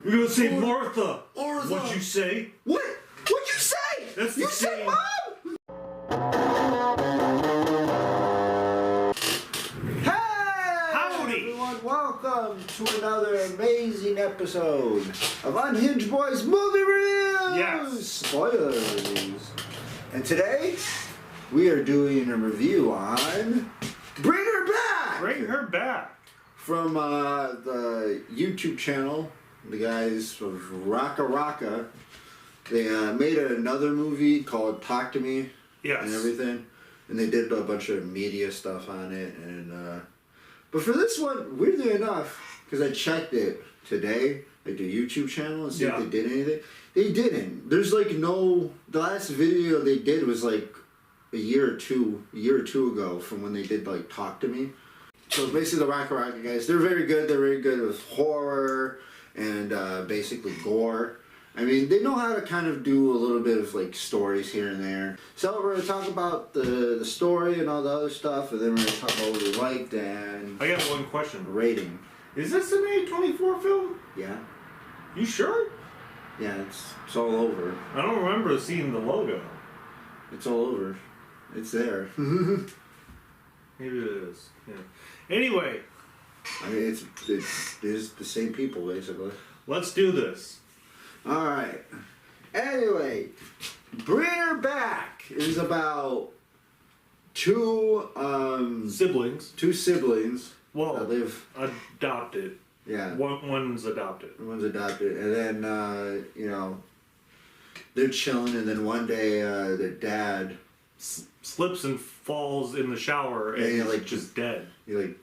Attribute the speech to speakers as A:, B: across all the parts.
A: We're gonna say Martha.
B: Martha.
A: What'd you say?
B: What? What'd you say?
A: That's the
B: you
A: same.
B: said Mom? Hey!
A: Howdy!
B: Everyone, welcome to another amazing episode of Unhinged Boys Movie Reviews!
A: Yes.
B: Spoilers! And today, we are doing a review on Bring Her Back!
A: Bring her back.
B: From the YouTube channel, the guys of Raka Raka, they made another movie called Talk to Me
A: Yes.
B: and everything, and they did a bunch of media stuff on it. And but for this one, weirdly enough, because I checked it today, like the YouTube channel, and see if they did anything. They didn't. There's like no. The last video they did was like a year or two ago from when they did like Talk to Me. So basically the Raka Raka guys, they're very good. They're very good with horror and basically gore. I mean, they know how to kind of do a little bit of like stories here and there. So we're gonna talk about the story and all the other stuff, and then we're gonna talk about what we liked and
A: I got one question.
B: rating.
A: Is this an A24 film?
B: Yeah,
A: You sure?
B: yeah, it's all over.
A: I don't remember seeing the logo.
B: It's all over. It's there.
A: Maybe it is. Yeah. Anyway,
B: I mean, it's the same people basically.
A: let's do this.
B: All right. Anyway, Bring Her Back is about two siblings
A: Well,
B: that live.
A: adopted.
B: Yeah,
A: One's adopted.
B: one's adopted, and then you know, they're chilling, and then one day their dad
A: Slips and falls in the shower and
B: Yeah,
A: is
B: like
A: just dead.
B: he like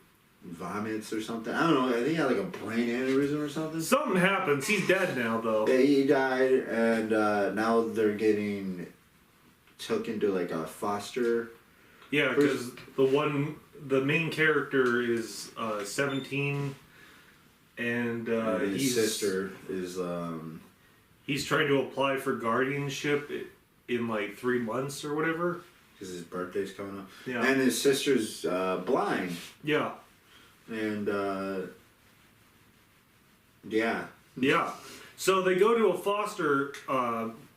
B: vomits or something. I don't know. I think he had like a brain aneurysm or something.
A: Something happens. He's dead now, though.
B: Yeah, he died, and now they're getting took into like a foster.
A: Yeah, because the main character is 17, and
B: his sister is
A: he's trying to apply for guardianship in like 3 months or whatever.
B: because his birthday's coming up.
A: Yeah.
B: And his sister's blind.
A: Yeah.
B: And yeah.
A: Yeah. So they go to a foster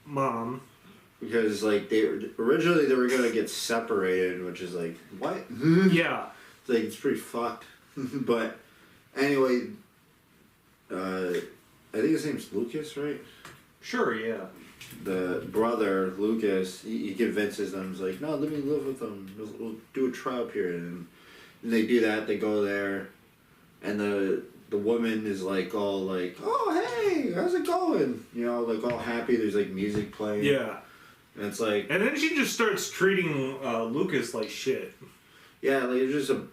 A: mom.
B: Because like originally they were gonna get separated, which is like what?
A: Yeah.
B: It's like it's pretty fucked. But anyway, I think his name's Lucas, right?
A: Sure. Yeah.
B: The brother Lucas, he convinces them. He's like, no, let me live with them. We'll do a trial period, and they do that. They go there, and the woman is like all like, oh hey, how's it going? You know, like all happy. There's like music playing.
A: Yeah.
B: And it's like,
A: And then she just starts treating Lucas like shit.
B: yeah, like it's just a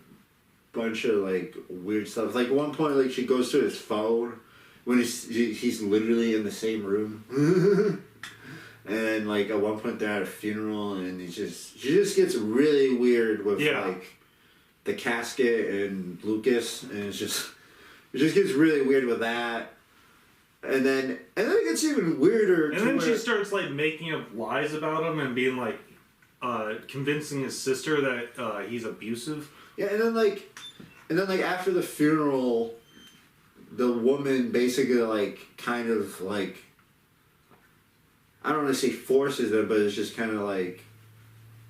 B: bunch of like weird stuff. Like at one point, like she goes to his phone when he's literally in the same room. And like at one point they're at a funeral, and she just gets really weird with like the casket and Lucas, and it just gets really weird with that. And then it gets even weirder.
A: And then she starts like making up lies about him and being like convincing his sister that he's abusive.
B: Yeah, and then like after the funeral, the woman basically like kind of like, I don't want to say forces them, but it's just kind of like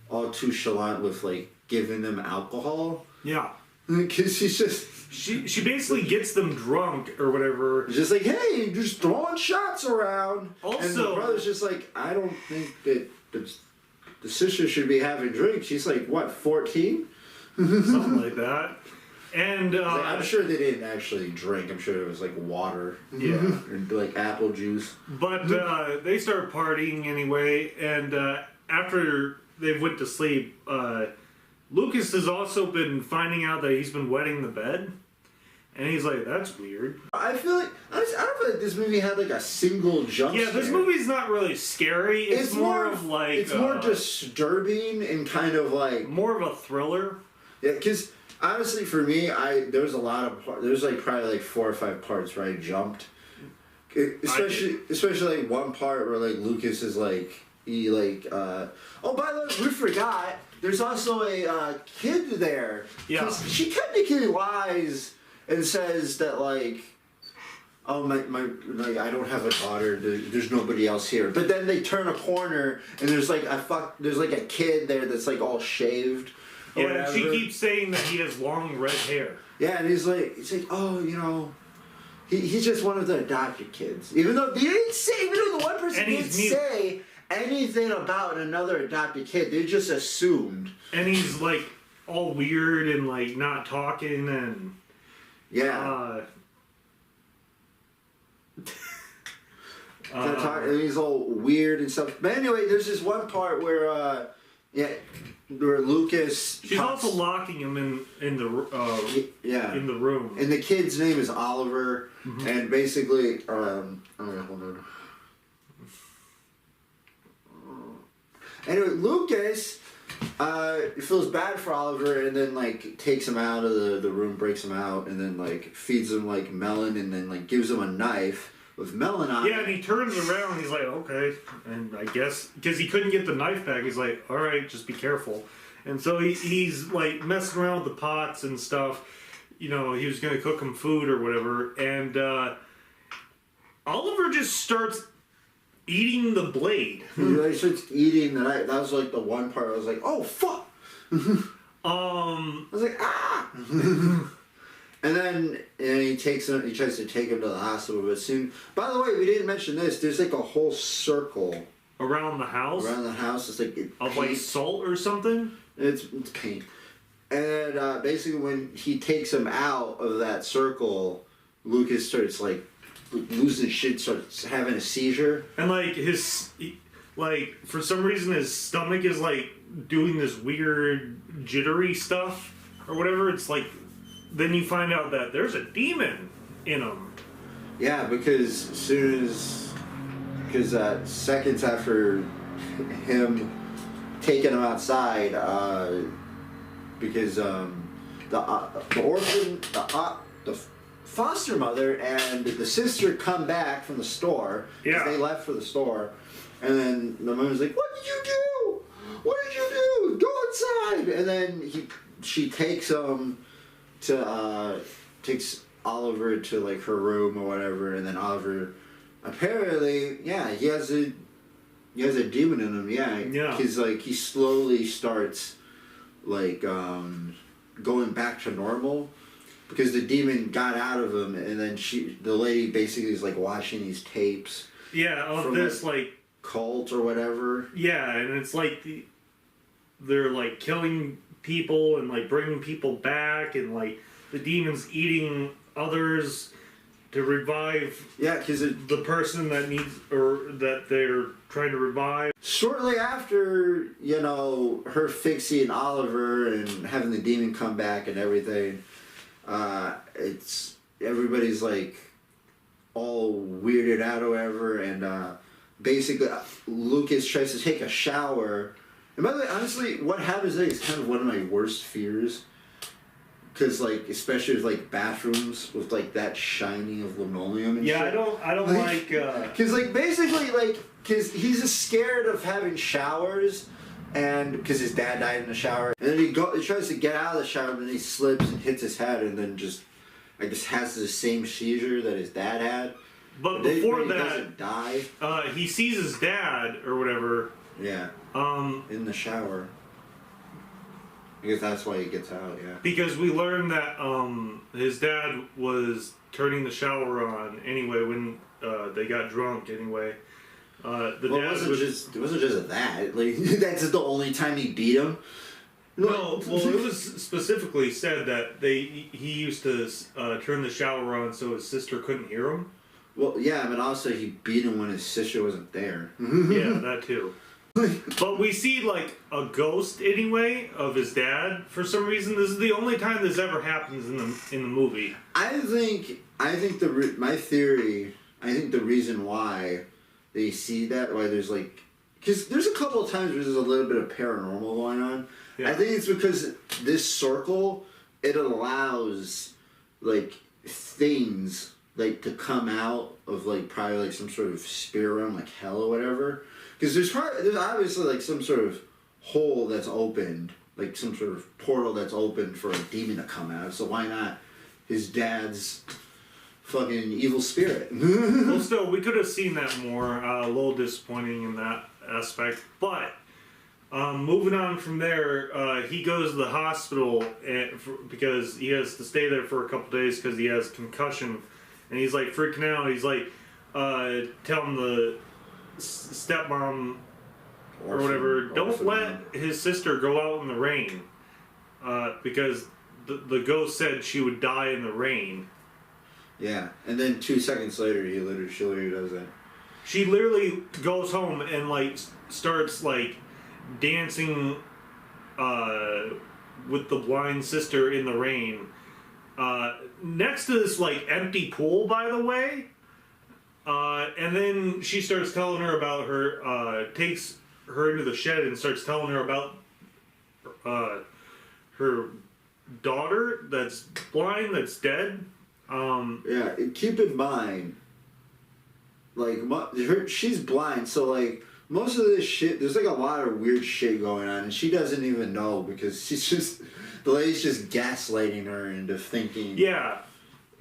B: all too chalant with like giving them alcohol.
A: Yeah.
B: Because she's just...
A: She basically gets them drunk or whatever.
B: Just like, hey, you're just throwing shots around.
A: Also...
B: And the brother's just like, I don't think that the sister should be having drinks. She's like, what, 14?
A: Something like that. And
B: like, I'm sure they didn't actually drink. I'm sure it was like water.
A: Yeah.
B: And like apple juice.
A: But they start partying anyway, and after they went to sleep, Lucas has also been finding out that he's been wetting the bed. And he's like, that's weird.
B: I feel like, I don't feel like this movie had like a single jump scare.
A: Yeah, this movie's not really scary. It's more of like...
B: It's more disturbing and kind of like...
A: More of a thriller.
B: Yeah, because honestly for me, there's like probably like 4 or 5 parts where I jumped. Especially like one part where like Lucas is like, he like, oh by the way, we forgot, there's also a kid there.
A: Yeah.
B: She technically lies and says that like oh my, like I don't have a daughter. There's nobody else here. But then they turn a corner and there's like a kid there that's like all shaved.
A: Yeah, and she keeps saying that he has long red hair.
B: Yeah, and he's like, oh, you know, he's just one of the adopted kids. Even though the one person didn't say anything about another adopted kid, they just assumed.
A: And he's like all weird and like not talking and
B: and he's all weird and stuff. But anyway, there's this one part where where Lucas.
A: She's also locking him in the room.
B: And the kid's name is Oliver, and basically, hold on. Anyway, Lucas feels bad for Oliver, and then like takes him out of the room, breaks him out, and then like feeds him like melon, and then like gives him a knife with melon on it.
A: Yeah, and he turns around and he's like, okay. And I guess, because he couldn't get the knife back, he's like, all right, just be careful. And so he's like messing around with the pots and stuff. You know, he was going to cook him food or whatever. And Oliver just starts eating the blade.
B: He starts eating the knife. That was like the one part I was like, oh, fuck.
A: I
B: was like, ah. And then he tries to take him to the hospital, but soon. By the way, we didn't mention this. There's like a whole circle
A: around the house.
B: It's like
A: of like salt or something.
B: It's paint. And basically, when he takes him out of that circle, Lucas starts like losing shit, starts having a seizure.
A: And like for some reason, his stomach is like doing this weird jittery stuff or whatever. It's like. Then you find out that there's a demon in him.
B: Yeah, because seconds after him taking him outside, because the foster mother and the sister come back from the store.
A: Yeah.
B: They left for the store, and then the mom was like, "What did you do? What did you do? Go inside!" And then she takes him. Takes Oliver to like her room or whatever, and then Oliver apparently he has a demon in him, because like he slowly starts like going back to normal because the demon got out of him, and then the lady basically is like watching these tapes
A: of this like
B: cult or whatever,
A: and it's like they're like killing people and like bringing people back, and like the demon's eating others to revive
B: because
A: the person that needs or that they're trying to revive.
B: Shortly after, her fixing Oliver and having the demon come back and everything, everybody's like all weirded out or whatever, and basically Lucas tries to take a shower. And by the way, honestly, what happens there is kind of one of my worst fears. Because, like, especially with, like, bathrooms with, like, that shining of linoleum and shit.
A: I don't like...
B: Because, like, basically, like, because he's just scared of having showers, and because his dad died in the shower. And then he tries to get out of the shower, and then he slips and hits his head, and then just, I guess, has the same seizure that his dad had.
A: But before that...
B: He doesn't die.
A: He sees his dad, or whatever...
B: Yeah. In the shower. Because that's why he gets out,
A: Because we learned that his dad was turning the shower on anyway when they got drunk anyway. It
B: wasn't just that. Like that's just the only time he beat him.
A: No, well, it was specifically said that he used to turn the shower on so his sister couldn't hear him.
B: Well, yeah, but also he beat him when his sister wasn't there.
A: Yeah, that too. But we see like a ghost anyway of his dad for some reason. This is the only time this ever happens in the movie.
B: I think my theory. I think the reason why they see that, why there's like, because there's a couple of times where there's a little bit of paranormal going on. Yeah. I think it's because this circle, it allows like things like to come out of like probably like some sort of spirit realm, like hell or whatever. Because there's obviously like some sort of hole that's opened, like some sort of portal that's opened for a demon to come out. So why not his dad's fucking evil spirit.
A: Well, still, we could have seen that more. A little disappointing in that aspect. But moving on from there, he goes to the hospital because he has to stay there for a couple days because he has concussion. And he's like freaking out. He's like telling the stepmom or whatever, don't let his sister go out in the rain because the ghost said she would die in the rain.
B: Yeah, and then 2 seconds later, she literally does that.
A: She literally goes home and like starts like dancing with the blind sister in the rain next to this like empty pool, by the way. And then she starts telling her about her, takes her into the shed and starts telling her about her daughter that's blind, that's dead.
B: Yeah, keep in mind, like, she's blind, so, like, most of this shit, there's, like, a lot of weird shit going on, and she doesn't even know, because she's just, the lady's just gaslighting her into thinking.
A: Yeah.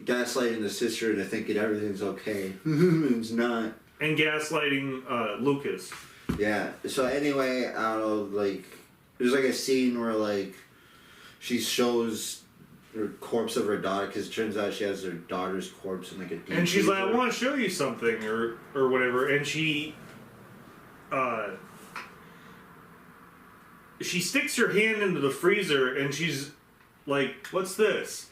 B: Gaslighting the sister into thinking everything's okay. It's not.
A: And gaslighting Lucas.
B: Yeah, so anyway, I don't know, like, there's, like, a scene where, like, she shows her corpse of her daughter, because it turns out she has her daughter's corpse in like a deep
A: and she's
B: freezer.
A: like, I want to show you something or whatever, and she sticks her hand into the freezer and she's like, what's this?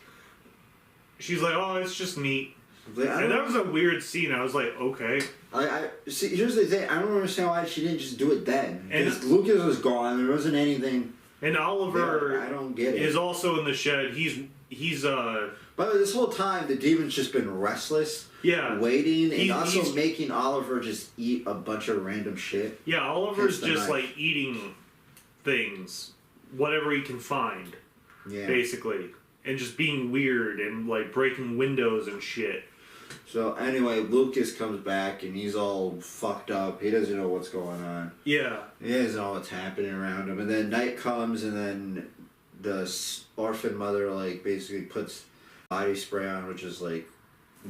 A: She's like, oh, it's just meat.
B: Like,
A: and that was a weird scene. I was like, okay.
B: I see. Here's the thing. I don't understand why she didn't just do it then.
A: And
B: Because Lucas was gone. There wasn't anything.
A: And Oliver
B: there. I don't get it.
A: Is also in the shed. He's
B: By the way, this whole time the demon's just been restless.
A: Yeah.
B: Waiting and also making Oliver just eat a bunch of random shit.
A: Yeah, Oliver's just like eating things, whatever he can find. Yeah. Basically. And just being weird and like breaking windows and shit.
B: So anyway, Lucas comes back and he's all fucked up. He doesn't know what's going on.
A: Yeah.
B: He doesn't know what's happening around him. And then night comes and then the orphan mother like basically puts body spray on, which is like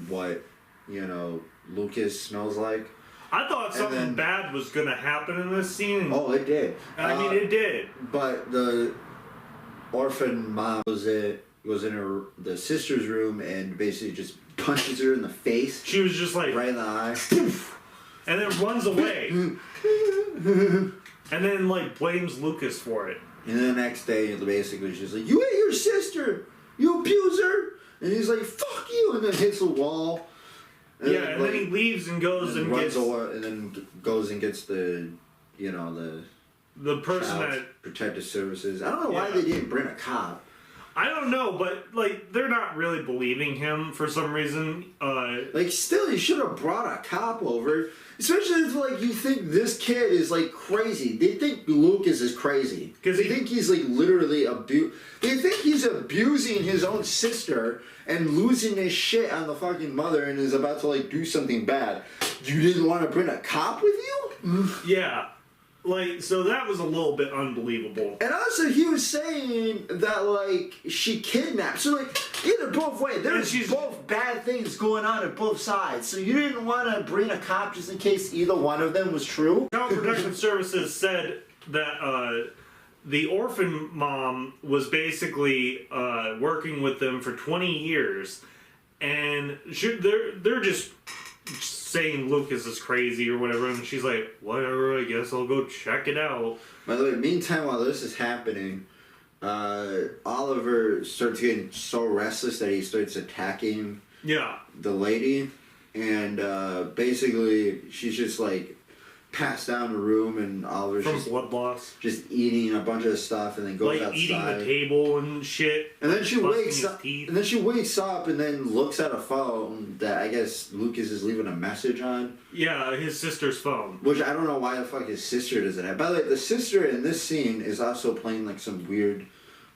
B: what, you know, Lucas smells like.
A: I thought something bad was going to happen in this scene.
B: Oh, it did.
A: I mean, it did.
B: But the orphan mom was in the sister's room and basically just punches her in the face.
A: She was just like
B: right in the eye,
A: and then runs away, and then like blames Lucas for it.
B: And then the next day, basically, she's like, "You ate your sister, you abuser!" And he's like, "Fuck you!" And then hits the wall.
A: And then he leaves and goes and gets
B: the, you know,
A: the person that
B: protective services. I don't know why they didn't bring a cop.
A: I don't know, but like they're not really believing him for some reason.
B: Like still, you should have brought a cop over, especially if like you think this kid is like crazy. They think Lucas is crazy because they think he's like literally They think he's abusing his own sister and losing his shit on the fucking mother and is about to like do something bad. You didn't want to bring a cop with you?
A: Yeah. Like, so that was a little bit unbelievable.
B: And also, he was saying that, like, she kidnapped. So, like, either both ways. There's both bad things going on at both sides. So you didn't want to bring a cop just in case either one of them was true?
A: Child Protective Services said that the orphan mom was basically working with them for 20 years. And they're just saying Lucas is crazy or whatever, and she's like, whatever, I guess I'll go check it out.
B: By the way, meantime, while this is happening, Oliver starts getting so restless that he starts attacking the lady, and basically she's just like passed down the room, and Oliver's
A: blood loss,
B: just eating a bunch of stuff, and then goes outside,
A: eating the table and shit.
B: And then she wakes up, and then looks at a phone that I guess Lucas is leaving a message on.
A: Yeah, his sister's phone.
B: Which I don't know why the fuck his sister doesn't have. By the way, the sister in this scene is also playing like some weird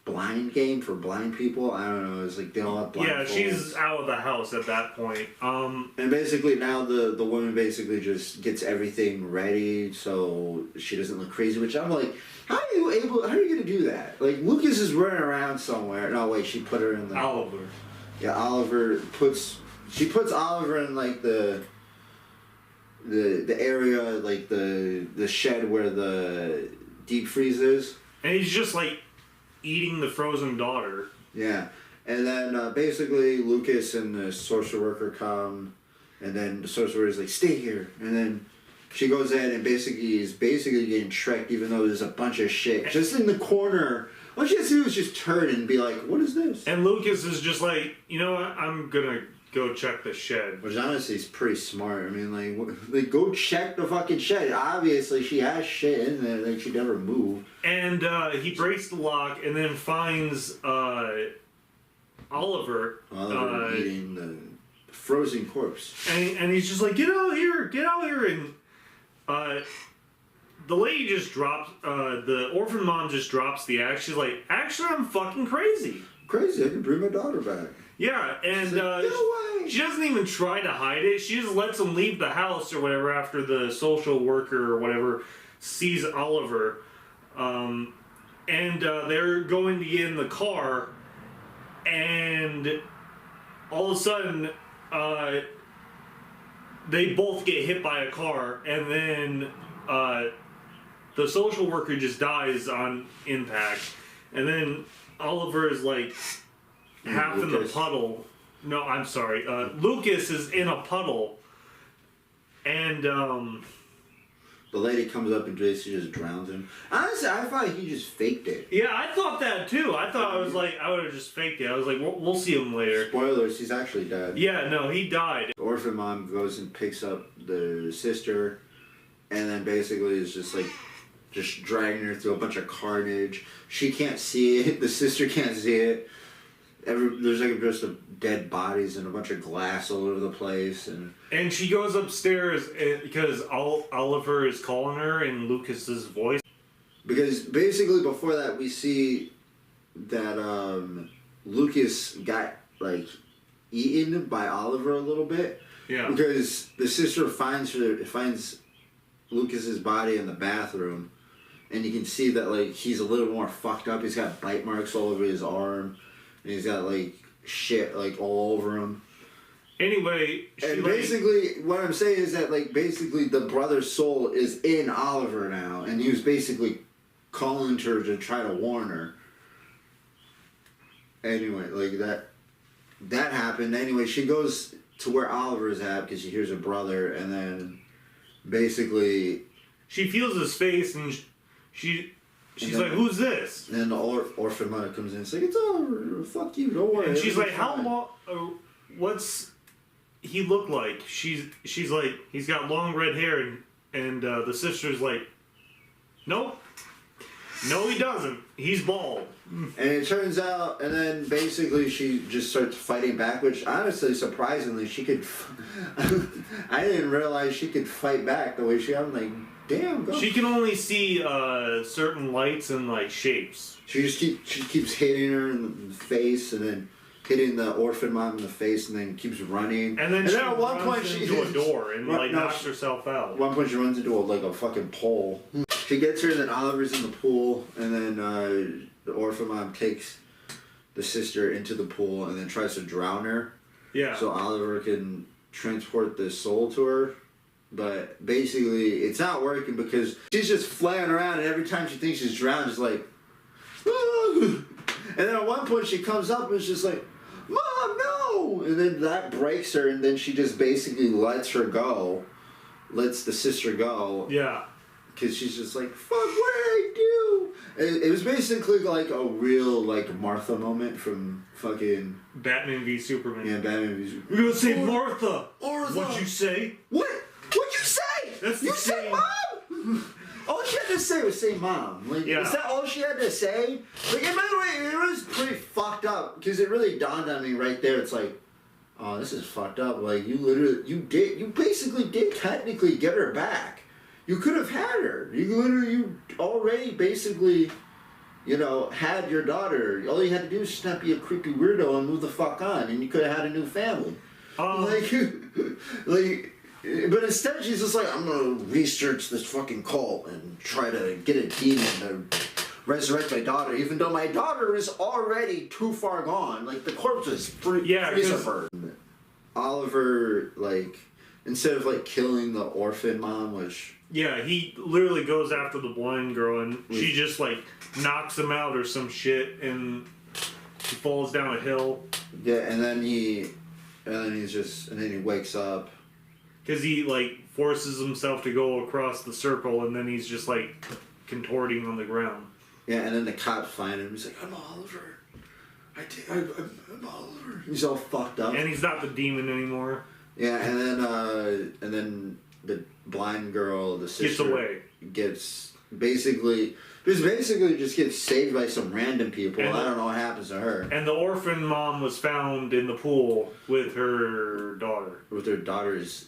B: blind game for blind people. I don't know. It's like they don't have blind.
A: Yeah, she's out of the house at that point.
B: And basically now the woman basically just gets everything ready so she doesn't look crazy. Which I'm like, how are you gonna do that? Like Lucas is running around somewhere. No wait, she put her in the
A: Oliver.
B: Yeah, Oliver puts she puts Oliver in like the area, like the shed where the deep freeze is.
A: And he's just like eating the frozen daughter.
B: Yeah. And then basically Lucas and the social worker come, and then the social worker is like, stay here. And then she goes in and is getting tricked, even though there's a bunch of shit just in the corner. All she has to do is just turn and be like, what is this?
A: And Lucas is just like, you know what, I'm gonna go check the shed.
B: Which honestly is pretty smart. I mean, like go check the fucking shed. Obviously, she has shit in there that she never moved.
A: And he breaks the lock and then finds Oliver
B: eating the frozen corpse.
A: And he's just like, get out here! And the lady just drops, the orphan mom just drops the axe. She's like, actually, I'm fucking crazy.
B: Crazy, I can bring my daughter back.
A: Yeah, and
B: like,
A: she doesn't even try to hide it. She just lets him leave the house or whatever after the social worker or whatever sees Oliver. And they're going to get in the car, and all of a sudden, they both get hit by a car, and then the social worker just dies on impact, and then Oliver is like half in the puddle. No, I'm sorry. Lucas is in a puddle, and
B: the lady comes up and basically just drowns him. Honestly, I thought he just faked it.
A: Yeah, I thought that too. I would have just faked it. I was like, we'll see him later.
B: Spoilers, he's actually dead.
A: Yeah, no, he died.
B: The orphan mom goes and picks up the sister, and then basically is just like, just dragging her through a bunch of carnage. She can't see it. The sister can't see it. There's like just dead bodies and a bunch of glass all over the place, and
A: she goes upstairs because Oliver is calling her in Lucas's voice.
B: Because basically before that we see that Lucas got like eaten by Oliver a little bit.
A: Yeah.
B: Because the sister finds Lucas's body in the bathroom, and you can see that like he's a little more fucked up. He's got bite marks all over his arm. And he's got like shit like all over him.
A: Anyway,
B: and basically what I'm saying is that like basically the brother's soul is in Oliver now, and he was basically calling to her to try to warn her. Anyway, like that happened. Anyway, she goes to where Oliver is at because she hears her brother, and then basically
A: she feels his face, and she's like, who's this?
B: And then the orphan mother comes in and says, it's Oliver, fuck you, don't worry.
A: And she's like, how long, what's he look like? She's like, he's got long red hair, and the sister's like, nope. No, he doesn't. He's bald.
B: And it turns out, and then basically she just starts fighting back, which honestly, surprisingly, she could, I didn't realize she could fight back the way I'm like, damn, go.
A: She can only see certain lights and like shapes.
B: She keeps hitting her in the face, and then hitting the orphan mom in the face, and then keeps running.
A: And then at one point she into a door and knocks herself out.
B: At one point she runs into a fucking pole. She gets her, and then Oliver's in the pool, and then the orphan mom takes the sister into the pool and then tries to drown her.
A: Yeah.
B: So Oliver can transport the soul to her. But basically, it's not working because she's just flying around, and every time she thinks she's drowned, she's like, ah! And then at one point she comes up and is just like, Mom, no! And then that breaks her, and then she just basically lets the sister go.
A: Yeah.
B: Because she's just like, fuck, what did I do? And it was basically like a real like Martha moment from fucking
A: Batman v Superman.
B: Yeah, Batman v Superman.
A: You're gonna say Martha.
B: Martha.
A: What'd you say?
B: What'd you say?
A: That's
B: you said Mom? All she had to say was say Mom. Like,
A: yeah.
B: Is that all she had to say? Like, and by the way, it was pretty fucked up because it really dawned on me right there. It's like, oh, this is fucked up. Like, you basically did technically get her back. You could have had her. You already basically, had your daughter. All you had to do was just not be a creepy weirdo and move the fuck on, and you could have had a new family. But instead she's just like, I'm gonna research this fucking cult and try to get a demon to resurrect my daughter, even though my daughter is already too far gone. Like, the corpse is freeze of her. Oliver, like, instead of like killing the orphan mom, which
A: Yeah, he literally goes after the blind girl, and she just like knocks him out or some shit, and he falls down a hill.
B: yeah, and then he wakes up
A: Because he like forces himself to go across the circle, and then he's just like contorting on the ground.
B: Yeah, and then the cops find him. He's like, I'm Oliver. I'm Oliver. He's all fucked up.
A: And he's not the demon anymore.
B: Yeah, and then the blind girl, the sister,
A: Gets away.
B: Gets basically just gets saved by some random people.
A: And
B: I don't know what happens to her.
A: And the orphan mom was found in the pool with her daughter.
B: With her daughter's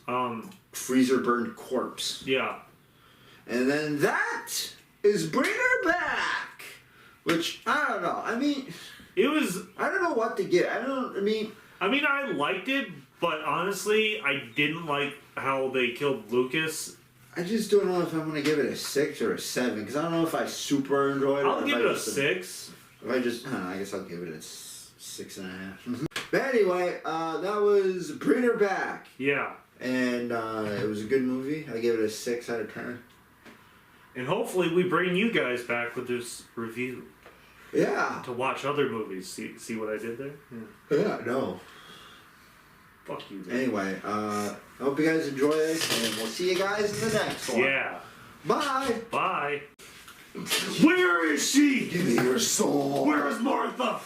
B: freezer burned corpse.
A: Yeah.
B: And then that is Bring Her Back, which I don't know. I mean,
A: It was.
B: I don't know what to get.
A: I mean, I liked it, but honestly, I didn't like how they killed Lucas.
B: I just don't know if I'm gonna give it a 6 or a 7 because I don't know if I super enjoyed it.
A: I'll give it a 6.
B: I guess I'll give it a 6.5. But anyway, that was Bring Her Back.
A: Yeah.
B: And it was a good movie. I gave it a 6 out of 10.
A: And hopefully we bring you guys back with this review.
B: Yeah.
A: To watch other movies. See what I did there?
B: Yeah, no.
A: Fuck you, dude.
B: Anyway, I hope you guys enjoy this, and we'll see you guys in the next one.
A: Yeah.
B: Bye.
A: Bye. Where is she?
B: Give me your soul.
A: Where is Martha?